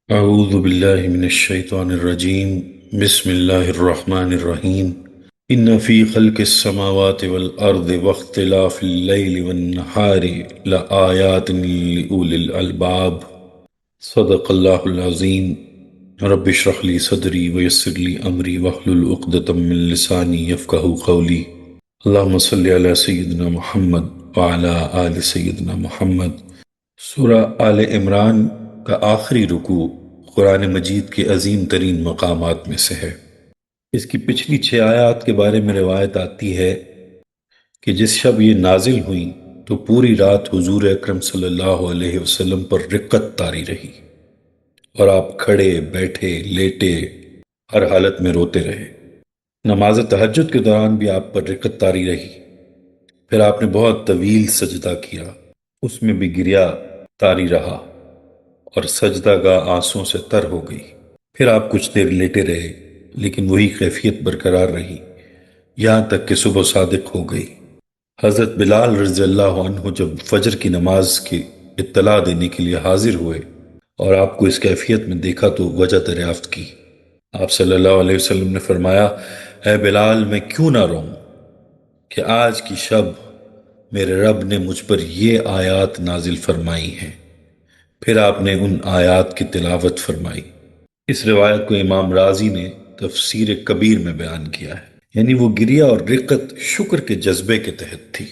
اعوذ باللہ من الشیطان الرجیم بسم اللہ الرحمن الرحیم ان فی خلق السماوات والارض واختلاف اللیل والنہار لآیات لأولی الالباب صدق اللہ العظیم رب اشرح لی صدری ویسر لی امری واحلل عقدۃ من لسانی یفقہوا قولی اللہم صلی علی سیدنا محمد وعلی آل سیدنا محمد۔ سورہ آل عمران کا آخری رکوع قرآن مجید کے عظیم ترین مقامات میں سے ہے۔ اس کی پچھلی 6 آیات کے بارے میں روایت آتی ہے کہ جس شب یہ نازل ہوئیں تو پوری رات حضور اکرم صلی اللہ علیہ وسلم پر رقت طاری رہی اور آپ کھڑے بیٹھے لیٹے ہر حالت میں روتے رہے۔ نماز تہجد کے دوران بھی آپ پر رقت طاری رہی۔ پھر آپ نے بہت طویل سجدہ کیا، اس میں بھی گریا طاری رہا اور سجدہ گاہ آنسوں سے تر ہو گئی۔ پھر آپ کچھ دیر لیٹے رہے لیکن وہی کیفیت برقرار رہی یہاں تک کہ صبح صادق ہو گئی۔ حضرت بلال رضی اللہ عنہ جب فجر کی نماز کی اطلاع دینے کے لیے حاضر ہوئے اور آپ کو اس کیفیت میں دیکھا تو وجہ دریافت کی۔ آپ صلی اللہ علیہ وسلم نے فرمایا، اے بلال، میں کیوں نہ روؤں کہ آج کی شب میرے رب نے مجھ پر یہ آیات نازل فرمائی ہیں۔ پھر آپ نے ان آیات کی تلاوت فرمائی۔ اس روایت کو امام رازی نے تفسیر کبیر میں بیان کیا ہے، یعنی وہ گریہ اور رقت شکر کے جذبے کے تحت تھی۔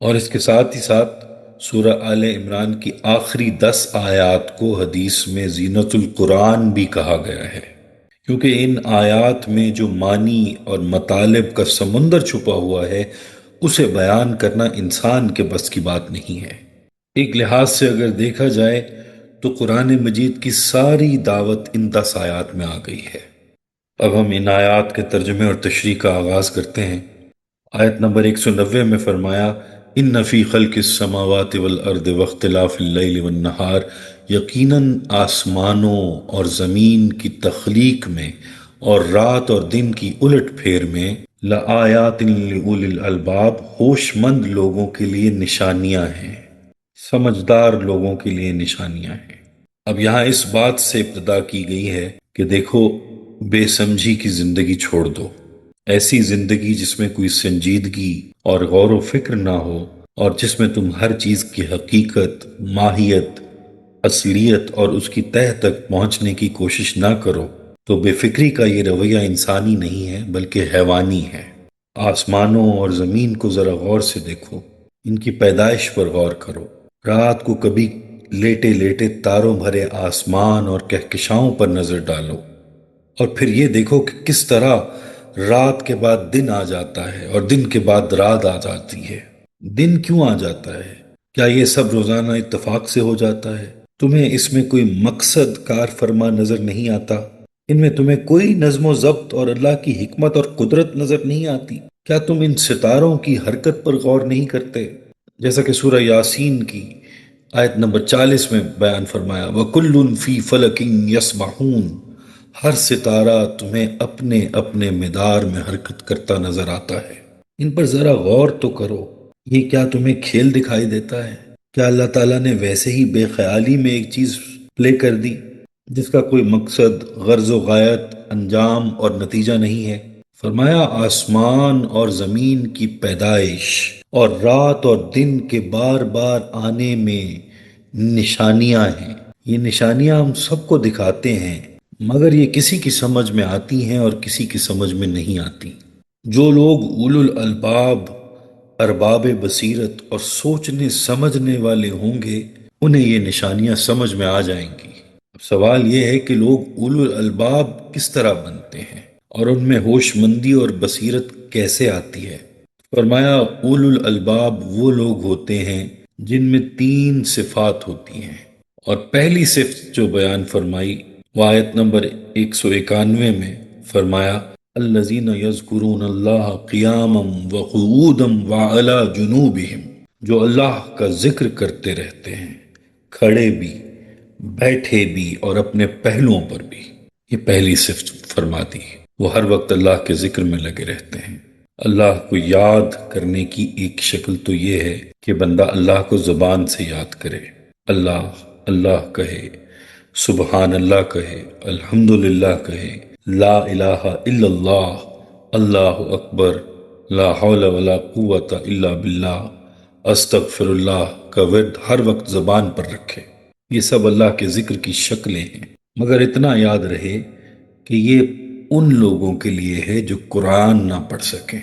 اور اس کے ساتھ ہی ساتھ سورہ آل عمران کی آخری 10 آیات کو حدیث میں زینت القرآن بھی کہا گیا ہے، کیونکہ ان آیات میں جو معنی اور مطالب کا سمندر چھپا ہوا ہے اسے بیان کرنا انسان کے بس کی بات نہیں ہے۔ ایک لحاظ سے اگر دیکھا جائے تو قرآن مجید کی ساری دعوت ان 10 آیات میں آ گئی ہے۔ اب ہم ان آیات کے ترجمے اور تشریح کا آغاز کرتے ہیں۔ آیت نمبر 190 میں فرمایا، ان فی خلق السماوات والارض واختلاف اللیل والنہار، یقیناً آسمانوں اور زمین کی تخلیق میں اور رات اور دن کی الٹ پھیر میں لآیات لأولی الالباب، ہوش مند لوگوں کے لیے نشانیاں ہیں، سمجھدار لوگوں کے لیے نشانیاں ہیں۔ اب یہاں اس بات سے ابتدا کی گئی ہے کہ دیکھو، بے سمجھی کی زندگی چھوڑ دو، ایسی زندگی جس میں کوئی سنجیدگی اور غور و فکر نہ ہو اور جس میں تم ہر چیز کی حقیقت، ماہیت، اصلیت اور اس کی تہہ تک پہنچنے کی کوشش نہ کرو، تو بے فکری کا یہ رویہ انسانی نہیں ہے بلکہ حیوانی ہے۔ آسمانوں اور زمین کو ذرا غور سے دیکھو، ان کی پیدائش پر غور کرو۔ رات کو کبھی لیٹے لیٹے تاروں بھرے آسمان اور کہکشاؤں پر نظر ڈالو، اور پھر یہ دیکھو کہ کس طرح رات کے بعد دن آ جاتا ہے اور دن کے بعد رات آ جاتی ہے۔ دن کیوں آ جاتا ہے؟ کیا یہ سب روزانہ اتفاق سے ہو جاتا ہے؟ تمہیں اس میں کوئی مقصد کار فرما نظر نہیں آتا؟ ان میں تمہیں کوئی نظم و ضبط اور اللہ کی حکمت اور قدرت نظر نہیں آتی؟ کیا تم ان ستاروں کی حرکت پر غور نہیں کرتے؟ جیسا کہ سورہ یاسین کی آیت نمبر 40 میں بیان فرمایا، وَكُلٌّ فِي فَلَكٍ يَسْبَحُونَ، ہر ستارہ تمہیں اپنے اپنے مدار میں حرکت کرتا نظر آتا ہے۔ ان پر ذرا غور تو کرو۔ یہ کیا تمہیں کھیل دکھائی دیتا ہے؟ کیا اللہ تعالیٰ نے ویسے ہی بے خیالی میں ایک چیز پلے کر دی جس کا کوئی مقصد، غرض و غایت، انجام اور نتیجہ نہیں ہے؟ فرمایا، آسمان اور زمین کی پیدائش اور رات اور دن کے بار بار آنے میں نشانیاں ہیں۔ یہ نشانیاں ہم سب کو دکھاتے ہیں، مگر یہ کسی کی سمجھ میں آتی ہیں اور کسی کی سمجھ میں نہیں آتی۔ جو لوگ اولو الالباب، ارباب بصیرت اور سوچنے سمجھنے والے ہوں گے، انہیں یہ نشانیاں سمجھ میں آ جائیں گی۔ اب سوال یہ ہے کہ لوگ اولو الالباب کس طرح بنتے ہیں اور ان میں ہوش مندی اور بصیرت کیسے آتی ہے؟ فرمایا، اولو الالباب وہ لوگ ہوتے ہیں جن میں 3 صفات ہوتی ہیں، اور پہلی صفت جو بیان فرمائی وہ آیت نمبر 191 میں فرمایا، الذین یذکرون اللہ قیاما وقعودا وعلی جنوبہم، جو اللہ کا ذکر کرتے رہتے ہیں، کھڑے بھی، بیٹھے بھی اور اپنے پہلوؤں پر بھی۔ یہ پہلی صفت فرما دی، وہ ہر وقت اللہ کے ذکر میں لگے رہتے ہیں۔ اللہ کو یاد کرنے کی ایک شکل تو یہ ہے کہ بندہ اللہ کو زبان سے یاد کرے، اللہ اللہ کہے، سبحان اللہ کہے، الحمدللہ کہے، لا الہ الا اللہ، اللہ اکبر، لا حول ولا قوت الا باللہ، استغفر اللہ کا ورد ہر وقت زبان پر رکھے۔ یہ سب اللہ کے ذکر کی شکلیں ہیں، مگر اتنا یاد رہے کہ یہ ان لوگوں کے لیے ہے جو قرآن نہ پڑھ سکیں۔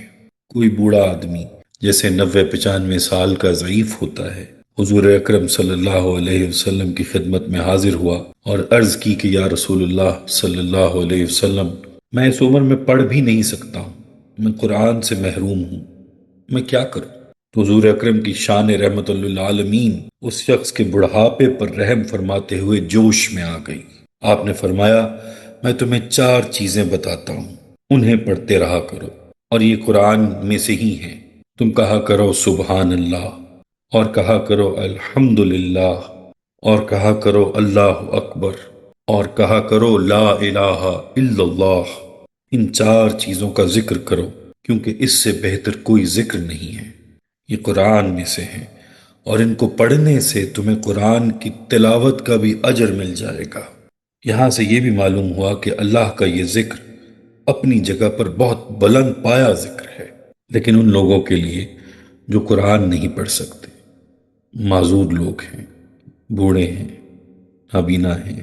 کوئی بوڑھا آدمی جیسے 90-95 سال کا ضعیف ہوتا ہے، حضور اکرم صلی اللہ علیہ وسلم کی خدمت میں حاضر ہوا اور عرض کی کہ یا رسول اللہ صلی اللہ علیہ وسلم، میں اس عمر میں پڑھ بھی نہیں سکتا ہوں، میں قرآن سے محروم ہوں، میں کیا کروں؟ تو حضور اکرم کی شان رحمت للعالمین اس شخص کے بڑھاپے پر رحم فرماتے ہوئے جوش میں آ گئی۔ آپ نے فرمایا، میں تمہیں 4 چیزیں بتاتا ہوں، انہیں پڑھتے رہا کرو، اور یہ قرآن میں سے ہی ہیں۔ تم کہا کرو سبحان اللہ، اور کہا کرو الحمدللہ، اور کہا کرو اللہ اکبر، اور کہا کرو لا الہ الا اللہ۔ ان 4 چیزوں کا ذکر کرو، کیونکہ اس سے بہتر کوئی ذکر نہیں ہے، یہ قرآن میں سے ہیں، اور ان کو پڑھنے سے تمہیں قرآن کی تلاوت کا بھی اجر مل جائے گا۔ یہاں سے یہ بھی معلوم ہوا کہ اللہ کا یہ ذکر اپنی جگہ پر بہت بلند پایا ذکر ہے، لیکن ان لوگوں کے لیے جو قرآن نہیں پڑھ سکتے، معذور لوگ ہیں، بوڑھے ہیں، نابینا ہیں،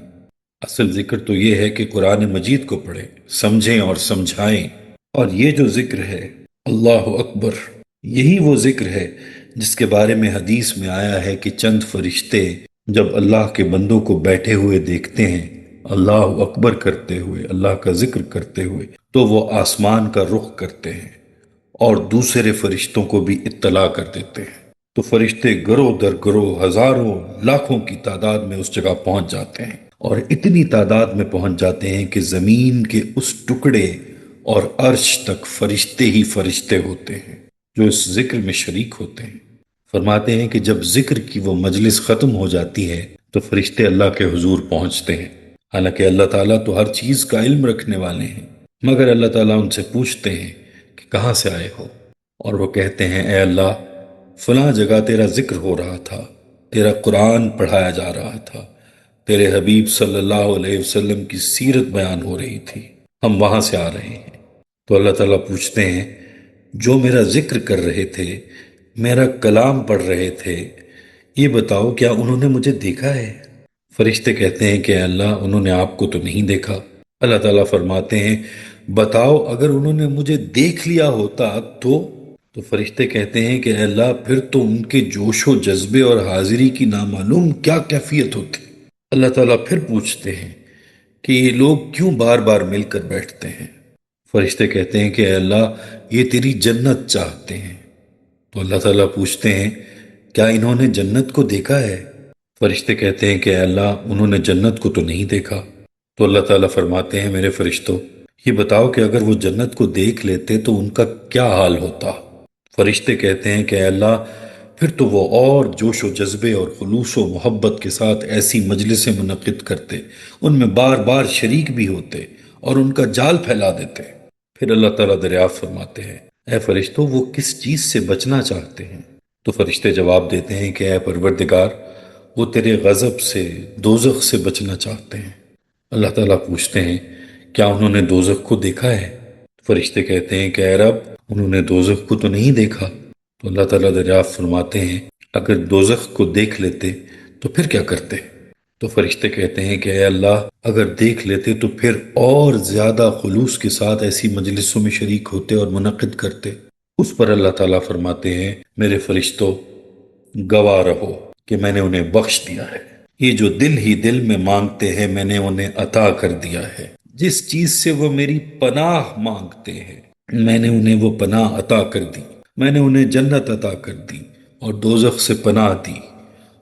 اصل ذکر تو یہ ہے کہ قرآن مجید کو پڑھیں، سمجھیں اور سمجھائیں۔ اور یہ جو ذکر ہے اللہ اکبر، یہی وہ ذکر ہے جس کے بارے میں حدیث میں آیا ہے کہ چند فرشتے جب اللہ کے بندوں کو بیٹھے ہوئے دیکھتے ہیں اللہ اکبر کرتے ہوئے، اللہ کا ذکر کرتے ہوئے، تو وہ آسمان کا رخ کرتے ہیں اور دوسرے فرشتوں کو بھی اطلاع کر دیتے ہیں۔ تو فرشتے گروہ در گروہ، ہزاروں لاکھوں کی تعداد میں اس جگہ پہنچ جاتے ہیں، اور اتنی تعداد میں پہنچ جاتے ہیں کہ زمین کے اس ٹکڑے اور عرش تک فرشتے ہی فرشتے ہوتے ہیں جو اس ذکر میں شریک ہوتے ہیں۔ فرماتے ہیں کہ جب ذکر کی وہ مجلس ختم ہو جاتی ہے تو فرشتے اللہ کے حضور پہنچتے ہیں، حالانکہ اللہ تعالیٰ تو ہر چیز کا علم رکھنے والے ہیں، مگر اللہ تعالیٰ ان سے پوچھتے ہیں کہ کہاں سے آئے ہو، اور وہ کہتے ہیں اے اللہ، فلاں جگہ تیرا ذکر ہو رہا تھا، تیرا قرآن پڑھایا جا رہا تھا، تیرے حبیب صلی اللہ علیہ وسلم کی سیرت بیان ہو رہی تھی، ہم وہاں سے آ رہے ہیں۔ تو اللہ تعالیٰ پوچھتے ہیں جو میرا ذکر کر رہے تھے، میرا کلام پڑھ رہے تھے، یہ بتاؤ کیا انہوں نے مجھے دیکھا ہے؟ فرشتے کہتے ہیں کہ اے اللہ، انہوں نے آپ کو تو نہیں دیکھا۔ اللہ تعالیٰ فرماتے ہیں بتاؤ اگر انہوں نے مجھے دیکھ لیا ہوتا تو فرشتے کہتے ہیں کہ اے اللہ، پھر تو ان کے جوش و جذبے اور حاضری کی نامعلوم کیا کیفیت ہوتی۔ اللہ تعالیٰ پھر پوچھتے ہیں کہ یہ لوگ کیوں بار بار مل کر بیٹھتے ہیں؟ فرشتے کہتے ہیں کہ اے اللہ، یہ تیری جنت چاہتے ہیں۔ تو اللہ تعالیٰ پوچھتے ہیں کیا انہوں نے جنت کو دیکھا ہے؟ فرشتے کہتے ہیں کہ اے اللہ، انہوں نے جنت کو تو نہیں دیکھا۔ تو اللہ تعالیٰ فرماتے ہیں میرے فرشتوں، یہ بتاؤ کہ اگر وہ جنت کو دیکھ لیتے تو ان کا کیا حال ہوتا؟ فرشتے کہتے ہیں کہ اے اللہ، پھر تو وہ اور جوش و جذبے اور خلوص و محبت کے ساتھ ایسی مجلسیں منعقد کرتے، ان میں بار بار شریک بھی ہوتے اور ان کا جال پھیلا دیتے۔ پھر اللہ تعالیٰ دریافت فرماتے ہیں اے فرشتوں، وہ کس چیز سے بچنا چاہتے ہیں؟ تو فرشتے جواب دیتے ہیں کہ اے پروردگار، وہ تیرے غضب سے، دوزخ سے بچنا چاہتے ہیں۔ اللہ تعالیٰ پوچھتے ہیں کیا انہوں نے دوزخ کو دیکھا ہے؟ فرشتے کہتے ہیں کہ اے رب، انہوں نے دوزخ کو تو نہیں دیکھا۔ تو اللہ تعالیٰ دریافت فرماتے ہیں اگر دوزخ کو دیکھ لیتے تو پھر کیا کرتے؟ تو فرشتے کہتے ہیں کہ اے اللہ، اگر دیکھ لیتے تو پھر اور زیادہ خلوص کے ساتھ ایسی مجلسوں میں شریک ہوتے اور منعقد کرتے۔ اس پر اللہ تعالیٰ فرماتے ہیں میرے فرشتوں، گواہ رہو کہ میں نے انہیں بخش دیا ہے، یہ جو دل ہی دل میں مانگتے ہیں میں نے انہیں عطا کر دیا ہے، جس چیز سے وہ میری پناہ مانگتے ہیں میں نے انہیں وہ پناہ عطا کر دی، میں نے انہیں جنت عطا کر دی اور دوزخ سے پناہ دی،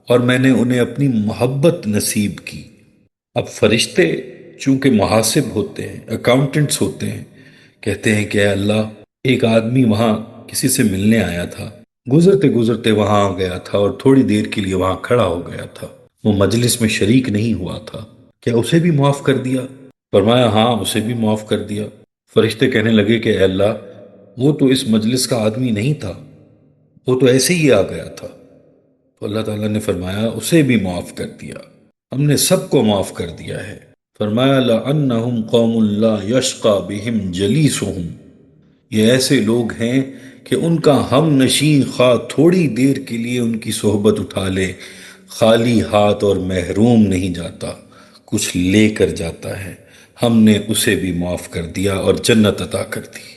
اور میں نے انہیں اپنی محبت نصیب کی۔ اب فرشتے چونکہ محاسب ہوتے ہیں، اکاؤنٹنٹس ہوتے ہیں، کہتے ہیں کہ اے اللہ، ایک آدمی وہاں کسی سے ملنے آیا تھا، گزرتے گزرتے وہاں آ گیا تھا اور تھوڑی دیر کے لیے وہاں کھڑا ہو گیا تھا، وہ مجلس میں شریک نہیں ہوا تھا، کیا اسے بھی معاف کر دیا؟ فرمایا ہاں، اسے بھی معاف کر دیا۔ فرشتے کہنے لگے کہ اے اللہ، وہ تو اس مجلس کا آدمی نہیں تھا، وہ تو ایسے ہی آ گیا تھا۔ تو اللہ تعالیٰ نے فرمایا اسے بھی معاف کر دیا۔ ہم نے سب کو معاف کر دیا ہے۔ فرمایا لَأَنَّهُمْ قَوْمٌ لَا يَشْقَى بِهِمْ جَلِيسُهُمْ، یہ ایسے لوگ ہیں کہ ان کا ہم نشین خواہ تھوڑی دیر کے لیے ان کی صحبت اٹھا لے، خالی ہاتھ اور محروم نہیں جاتا، کچھ لے کر جاتا ہے۔ ہم نے اسے بھی معاف کر دیا اور جنت عطا کر دی۔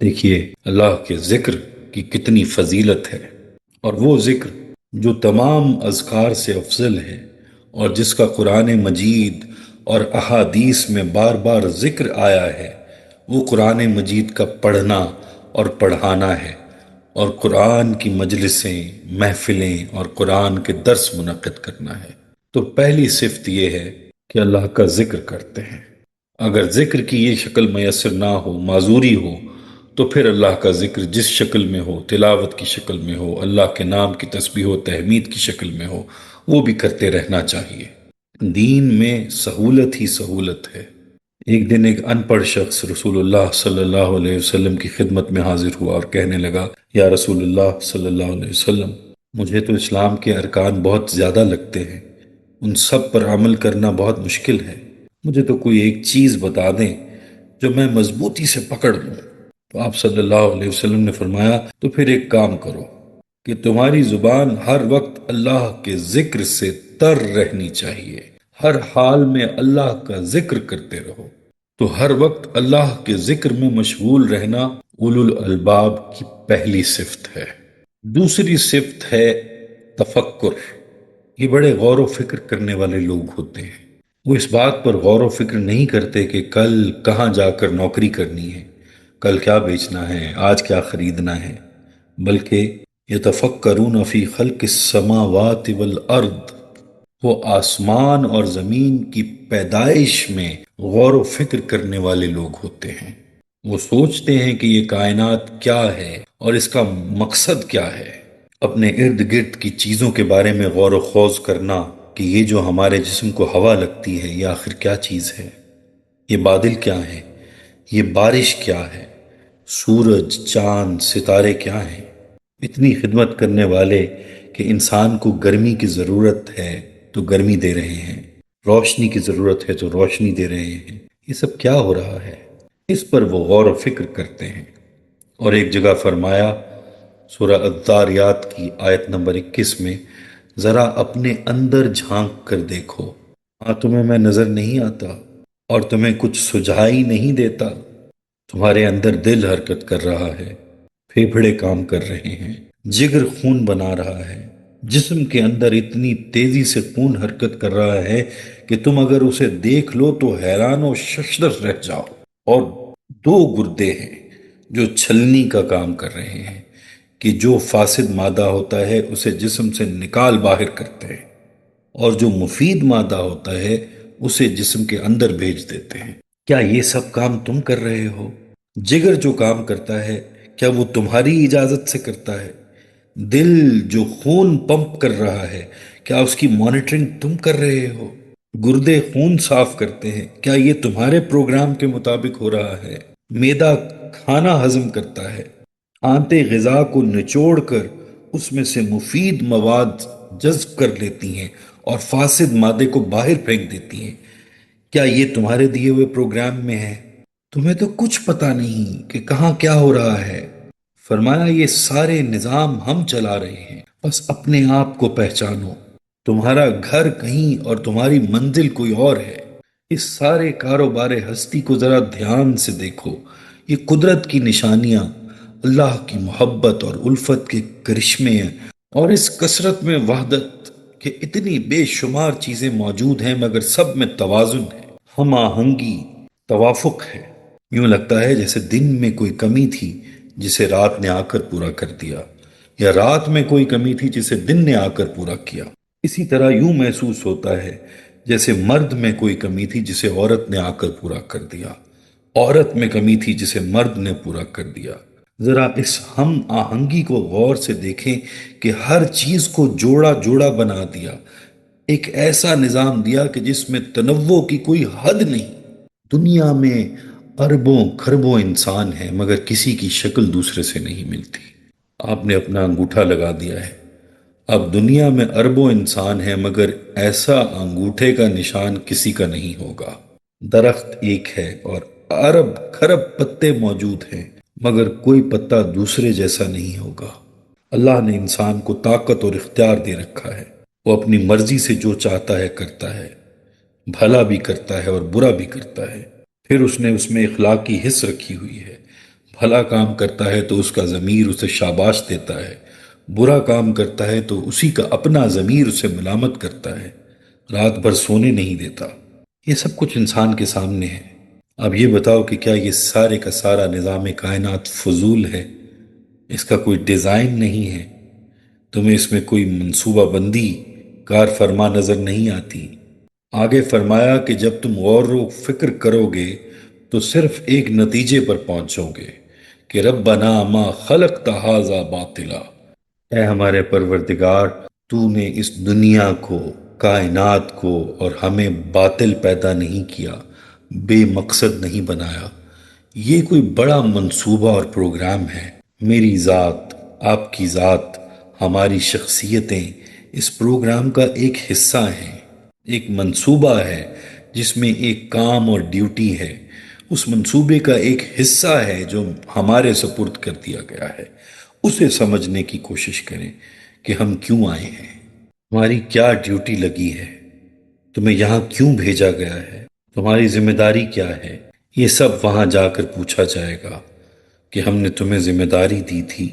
دیکھیے اللہ کے ذکر کی کتنی فضیلت ہے، اور وہ ذکر جو تمام اذکار سے افضل ہے، اور جس کا قرآن مجید اور احادیث میں بار بار ذکر آیا ہے، وہ قرآن مجید کا پڑھنا اور پڑھانا ہے، اور قرآن کی مجلسیں، محفلیں اور قرآن کے درس منعقد کرنا ہے۔ تو پہلی صفت یہ ہے کہ اللہ کا ذکر کرتے ہیں۔ اگر ذکر کی یہ شکل میسر نہ ہو، معذوری ہو، تو پھر اللہ کا ذکر جس شکل میں ہو، تلاوت کی شکل میں ہو، اللہ کے نام کی تسبیح و تحمید کی شکل میں ہو، وہ بھی کرتے رہنا چاہیے۔ دین میں سہولت ہی سہولت ہے۔ ایک دن ایک ان پڑھ شخص رسول اللہ صلی اللہ علیہ وسلم کی خدمت میں حاضر ہوا اور کہنے لگا، یا رسول اللہ صلی اللہ علیہ وسلم، مجھے تو اسلام کے ارکان بہت زیادہ لگتے ہیں، ان سب پر عمل کرنا بہت مشکل ہے، مجھے تو کوئی ایک چیز بتا دیں جو میں مضبوطی سے پکڑ لوں۔ تو آپ صلی اللہ علیہ وسلم نے فرمایا، تو پھر ایک کام کرو کہ تمہاری زبان ہر وقت اللہ کے ذکر سے تر رہنی چاہیے، ہر حال میں اللہ کا ذکر کرتے رہو۔ تو ہر وقت اللہ کے ذکر میں مشغول رہنا اولو الالباب کی پہلی صفت ہے۔ دوسری صفت ہے تفکر۔ یہ بڑے غور و فکر کرنے والے لوگ ہوتے ہیں۔ وہ اس بات پر غور و فکر نہیں کرتے کہ کل کہاں جا کر نوکری کرنی ہے، کل کیا بیچنا ہے، آج کیا خریدنا ہے، بلکہ یتفکرون فی خلق السماوات والارض، وہ آسمان اور زمین کی پیدائش میں غور و فکر کرنے والے لوگ ہوتے ہیں۔ وہ سوچتے ہیں کہ یہ کائنات کیا ہے اور اس کا مقصد کیا ہے۔ اپنے ارد گرد کی چیزوں کے بارے میں غور و خوض کرنا کہ یہ جو ہمارے جسم کو ہوا لگتی ہے یہ آخر کیا چیز ہے، یہ بادل کیا ہے، یہ بارش کیا ہے، سورج، چاند، ستارے کیا ہیں۔ اتنی خدمت کرنے والے کہ انسان کو گرمی کی ضرورت ہے تو گرمی دے رہے ہیں، روشنی کی ضرورت ہے تو روشنی دے رہے ہیں، یہ سب کیا ہو رہا ہے، اس پر وہ غور و فکر کرتے ہیں۔ اور ایک جگہ فرمایا سورہ الذاریات کی آیت نمبر 21 میں، ذرا اپنے اندر جھانک کر دیکھو، ہاں تمہیں میں نظر نہیں آتا اور تمہیں کچھ سجھائی نہیں دیتا؟ تمہارے اندر دل حرکت کر رہا ہے، پھیپھڑے کام کر رہے ہیں، جگر خون بنا رہا ہے، جسم کے اندر اتنی تیزی سے خون حرکت کر رہا ہے کہ تم اگر اسے دیکھ لو تو حیران و ششدر رہ جاؤ۔ اور دو گردے ہیں جو چھلنی کا کام کر رہے ہیں کہ جو فاسد مادہ ہوتا ہے اسے جسم سے نکال باہر کرتے ہیں، اور جو مفید مادہ ہوتا ہے اسے جسم کے اندر بھیج دیتے ہیں۔ کیا یہ سب کام تم کر رہے ہو؟ جگر جو کام کرتا ہے کیا وہ تمہاری اجازت سے کرتا ہے؟ دل جو خون پمپ کر رہا ہے کیا اس کی مانیٹرنگ تم کر رہے ہو؟ گردے خون صاف کرتے ہیں، کیا یہ تمہارے پروگرام کے مطابق ہو رہا ہے؟ معدہ کھانا ہضم کرتا ہے، آنتیں غذا کو نچوڑ کر اس میں سے مفید مواد جذب کر لیتی ہیں اور فاسد مادے کو باہر پھینک دیتی ہیں۔ کیا یہ تمہارے دیے ہوئے پروگرام میں ہے؟ تمہیں تو کچھ پتہ نہیں کہ کہاں کیا ہو رہا ہے۔ فرمایا یہ سارے نظام ہم چلا رہے ہیں، بس اپنے آپ کو پہچانو، تمہارا گھر کہیں اور تمہاری منزل کوئی اور ہے۔ اس سارے کاروبار ہستی کو ذرا دھیان سے دیکھو، یہ قدرت کی نشانیاں، اللہ کی محبت اور الفت کے کرشمے ہیں، اور اس کثرت میں وحدت کہ اتنی بے شمار چیزیں موجود ہیں مگر سب میں توازن ہے، ہم آہنگی، توافق ہے۔ یوں لگتا ہے جیسے دن میں کوئی کمی تھی جسے رات نے آ کر پورا کر دیا، یا رات میں کوئی کمی تھی جسے دن نے آ کر پورا کیا۔ اسی طرح یوں محسوس ہوتا ہے جیسے مرد میں کوئی کمی تھی جسے عورت نے آ کر پورا کر دیا، عورت میں کمی تھی جسے مرد نے پورا کر دیا۔ ذرا اس ہم آہنگی کو غور سے دیکھیں کہ ہر چیز کو جوڑا جوڑا بنا دیا، ایک ایسا نظام دیا کہ جس میں تنوع کی کوئی حد نہیں۔ دنیا میں اربوں کھربوں انسان ہیں مگر کسی کی شکل دوسرے سے نہیں ملتی۔ آپ نے اپنا انگوٹھا لگا دیا ہے، اب دنیا میں اربوں انسان ہیں مگر ایسا انگوٹھے کا نشان کسی کا نہیں ہوگا۔ درخت ایک ہے اور ارب خرب پتے موجود ہیں مگر کوئی پتا دوسرے جیسا نہیں ہوگا۔ اللہ نے انسان کو طاقت اور اختیار دے رکھا ہے، وہ اپنی مرضی سے جو چاہتا ہے کرتا ہے، بھلا بھی کرتا ہے اور برا بھی کرتا ہے۔ پھر اس نے اس میں اخلاقی حص رکھی ہوئی ہے، بھلا کام کرتا ہے تو اس کا ضمیر اسے شاباش دیتا ہے، برا کام کرتا ہے تو اسی کا اپنا ضمیر اسے ملامت کرتا ہے، رات بھر سونے نہیں دیتا۔ یہ سب کچھ انسان کے سامنے ہے۔ اب یہ بتاؤ کہ کیا یہ سارے کا سارا نظام کائنات فضول ہے؟ اس کا کوئی ڈیزائن نہیں ہے؟ تمہیں اس میں کوئی منصوبہ بندی کار فرما نظر نہیں آتی؟ آگے فرمایا کہ جب تم غور و فکر کرو گے تو صرف ایک نتیجے پر پہنچو گے کہ ربنا ما خلقت ھذا باطلا، اے ہمارے پروردگار، تو نے اس دنیا کو، کائنات کو اور ہمیں باطل پیدا نہیں کیا، بے مقصد نہیں بنایا۔ یہ کوئی بڑا منصوبہ اور پروگرام ہے۔ میری ذات، آپ کی ذات، ہماری شخصیتیں اس پروگرام کا ایک حصہ ہیں، ایک منصوبہ ہے جس میں ایک کام اور ڈیوٹی ہے۔ اس منصوبے کا ایک حصہ ہے جو ہمارے سپرد کر دیا گیا ہے۔ اسے سمجھنے کی کوشش کریں کہ ہم کیوں آئے ہیں، ہماری کیا ڈیوٹی لگی ہے، تمہیں یہاں کیوں بھیجا گیا ہے، تمہاری ذمہ داری کیا ہے۔ یہ سب وہاں جا کر پوچھا جائے گا کہ ہم نے تمہیں ذمہ داری دی تھی،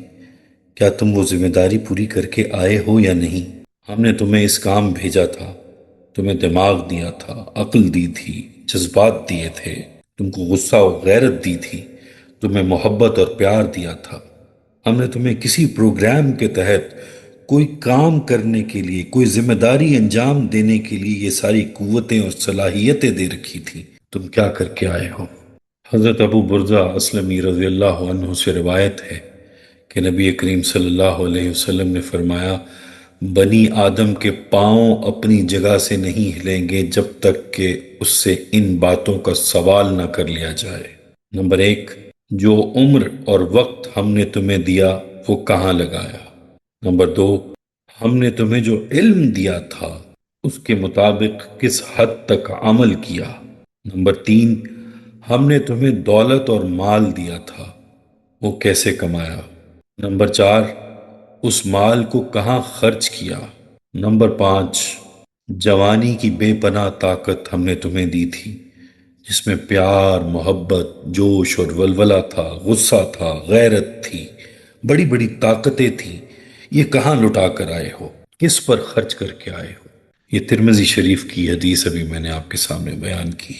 کیا تم وہ ذمہ داری پوری کر کے آئے ہو یا نہیں؟ ہم نے تمہیں اس کام بھیجا تھا، تمہیں دماغ دیا تھا، عقل دی تھی، جذبات دیے تھے، تم کو غصہ و غیرت دی تھی، تمہیں محبت اور پیار دیا تھا۔ ہم نے تمہیں کسی پروگرام کے تحت کوئی کام کرنے کے لیے، کوئی ذمہ داری انجام دینے کے لیے یہ ساری قوتیں اور صلاحیتیں دے رکھی تھی۔ تم کیا کر کے آئے ہو؟ حضرت ابو برزہ اسلمی رضی اللہ عنہ سے روایت ہے کہ نبی کریم صلی اللہ علیہ وسلم نے فرمایا، بنی آدم کے پاؤں اپنی جگہ سے نہیں ہلیں گے جب تک کہ اس سے ان باتوں کا سوال نہ کر لیا جائے۔ نمبر ایک، جو عمر اور وقت ہم نے تمہیں دیا وہ کہاں لگایا؟ نمبر دو، ہم نے تمہیں جو علم دیا تھا اس کے مطابق کس حد تک عمل کیا؟ نمبر تین، ہم نے تمہیں دولت اور مال دیا تھا وہ کیسے کمایا؟ نمبر چار، اس مال کو کہاں خرچ کیا؟ نمبر پانچ، جوانی کی بے پناہ طاقت ہم نے تمہیں دی تھی جس میں پیار، محبت، جوش اور ولولہ تھا، غصہ تھا، غیرت تھی، بڑی بڑی طاقتیں تھیں، یہ کہاں لٹا کر آئے ہو؟ کس پر خرچ کر کے آئے ہو؟ یہ ترمذی شریف کی حدیث ابھی میں نے آپ کے سامنے بیان کی۔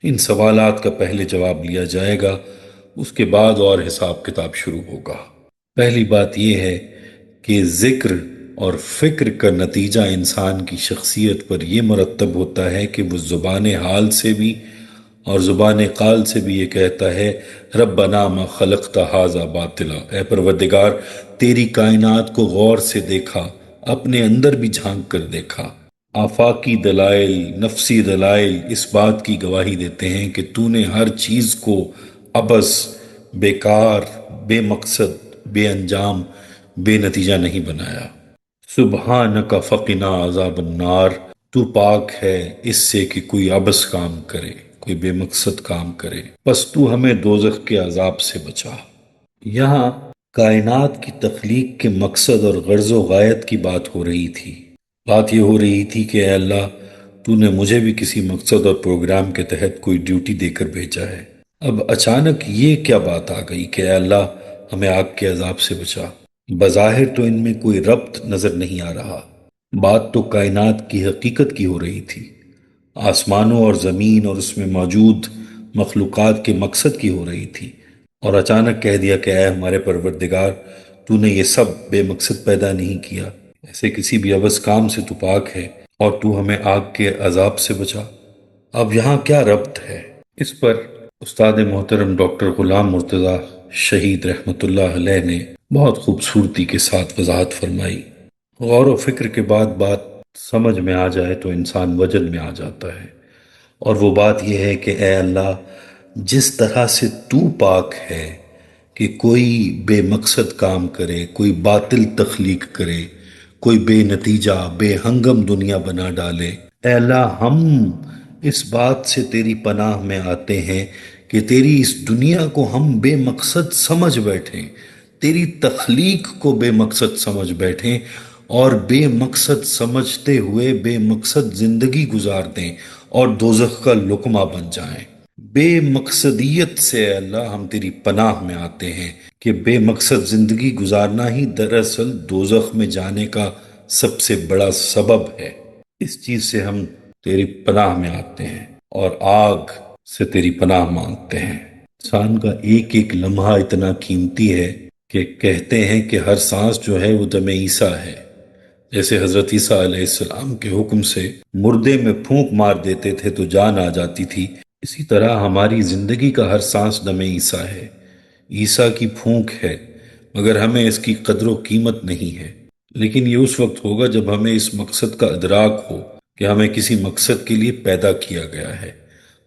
ان سوالات کا پہلے جواب لیا جائے گا، اس کے بعد اور حساب کتاب شروع ہوگا۔ پہلی بات یہ ہے کہ ذکر اور فکر کا نتیجہ انسان کی شخصیت پر یہ مرتب ہوتا ہے کہ وہ زبان حال سے بھی اور زبان قال سے بھی یہ کہتا ہے، ربنا ما خلقت ھذا باطلا، اے پروردگار تیری کائنات کو غور سے دیکھا، اپنے اندر بھی جھانک کر دیکھا۔ آفاقی دلائل، نفسی دلائل اس بات کی گواہی دیتے ہیں کہ تو نے ہر چیز کو عبث، بیکار، بے مقصد، بے انجام، بے نتیجہ نہیں بنایا۔ سبحانک فقنا عذاب النار، تو پاک ہے اس سے کہ کوئی عبث کام کرے، کوئی بے مقصد کام کرے، بس تو ہمیں دوزخ کے عذاب سے بچا۔ یہاں کائنات کی تخلیق کے مقصد اور غرض و غایت کی بات ہو رہی تھی۔ بات یہ ہو رہی تھی کہ اے اللہ، تو نے مجھے بھی کسی مقصد اور پروگرام کے تحت کوئی ڈیوٹی دے کر بھیجا ہے۔ اب اچانک یہ کیا بات آ گئی کہ اے اللہ ہمیں آگ کے عذاب سے بچا؟ بظاہر تو ان میں کوئی ربط نظر نہیں آ رہا۔ بات تو کائنات کی حقیقت کی ہو رہی تھی، آسمانوں اور زمین اور اس میں موجود مخلوقات کے مقصد کی ہو رہی تھی، اور اچانک کہہ دیا کہ اے ہمارے پروردگار تو نے یہ سب بے مقصد پیدا نہیں کیا، ایسے کسی بھی عبث کام سے تو پاک ہے، اور تو ہمیں آگ کے عذاب سے بچا۔ اب یہاں کیا ربط ہے؟ اس پر استاد محترم ڈاکٹر غلام مرتضیٰ شہید رحمۃ اللہ علیہ نے بہت خوبصورتی کے ساتھ وضاحت فرمائی۔ غور و فکر کے بعد بات سمجھ میں آ جائے تو انسان وجد میں آ جاتا ہے، اور وہ بات یہ ہے کہ اے اللہ، جس طرح سے تو پاک ہے کہ کوئی بے مقصد کام کرے، کوئی باطل تخلیق کرے، کوئی بے نتیجہ بے ہنگم دنیا بنا ڈالے۔ اے اللہ، ہم اس بات سے تیری پناہ میں آتے ہیں کہ تیری اس دنیا کو ہم بے مقصد سمجھ بیٹھیں، تیری تخلیق کو بے مقصد سمجھ بیٹھیں، اور بے مقصد سمجھتے ہوئے بے مقصد زندگی گزار دیں اور دوزخ کا لقمہ بن جائیں۔ بے مقصدیت سے اے اللہ ہم تیری پناہ میں آتے ہیں کہ بے مقصد زندگی گزارنا ہی دراصل دوزخ میں جانے کا سب سے بڑا سبب ہے۔ اس چیز سے ہم تیری پناہ میں آتے ہیں اور آگ سے تیری پناہ مانگتے ہیں۔ انسان کا ایک ایک لمحہ اتنا قیمتی ہے کہ کہتے ہیں کہ ہر سانس جو ہے وہ دم عیسیٰ ہے۔ جیسے حضرت عیسیٰ علیہ السلام کے حکم سے مردے میں پھونک مار دیتے تھے تو جان آ جاتی تھی، اسی طرح ہماری زندگی کا ہر سانس دم عیسیٰ ہے، عیسیٰ کی پھونک ہے، مگر ہمیں اس کی قدر و قیمت نہیں ہے۔ لیکن یہ اس وقت ہوگا جب ہمیں اس مقصد کا ادراک ہو کہ ہمیں کسی مقصد کے لیے پیدا کیا گیا ہے،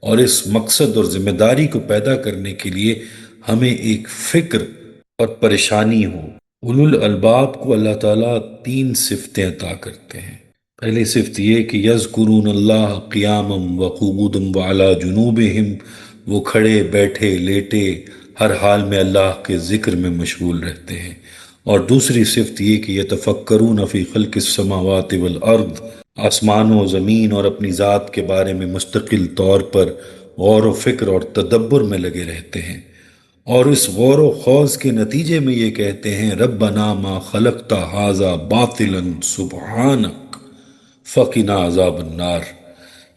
اور اس مقصد اور ذمہ داری کو پیدا کرنے کے لیے ہمیں ایک فکر اور پریشانی ہو۔ اولو الالباب کو اللہ تعالیٰ 3 صفتیں عطا کرتے ہیں۔ پہلی صفت یہ کہ یذکرون اللہ قیاما وقعودا وعلی جنوبہم، وہ کھڑے بیٹھے لیٹے ہر حال میں اللہ کے ذکر میں مشغول رہتے ہیں۔ اور دوسری صفت یہ کہ یتفکرون فی خلق السماوات والارض، آسمان و زمین اور اپنی ذات کے بارے میں مستقل طور پر غور و فکر اور تدبر میں لگے رہتے ہیں، اور اس غور و خوض کے نتیجے میں یہ کہتے ہیں ربنا ما خلقت ھذا باطلا سبحانک فقنا عذاب النار،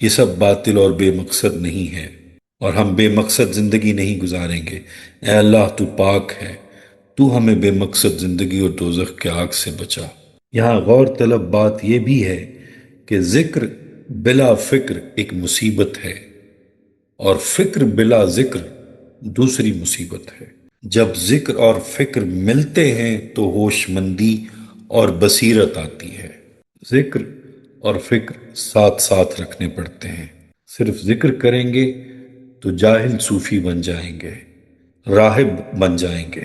یہ سب باطل اور بے مقصد نہیں ہے، اور ہم بے مقصد زندگی نہیں گزاریں گے۔ اے اللہ تو پاک ہے، تو ہمیں بے مقصد زندگی اور دوزخ کے آگ سے بچا۔ یہاں غور طلب بات یہ بھی ہے کہ ذکر بلا فکر ایک مصیبت ہے، اور فکر بلا ذکر دوسری مصیبت ہے۔ جب ذکر اور فکر ملتے ہیں تو ہوش مندی اور بصیرت آتی ہے۔ ذکر اور فکر ساتھ ساتھ رکھنے پڑتے ہیں۔ صرف ذکر کریں گے تو جاہل صوفی بن جائیں گے، راہب بن جائیں گے،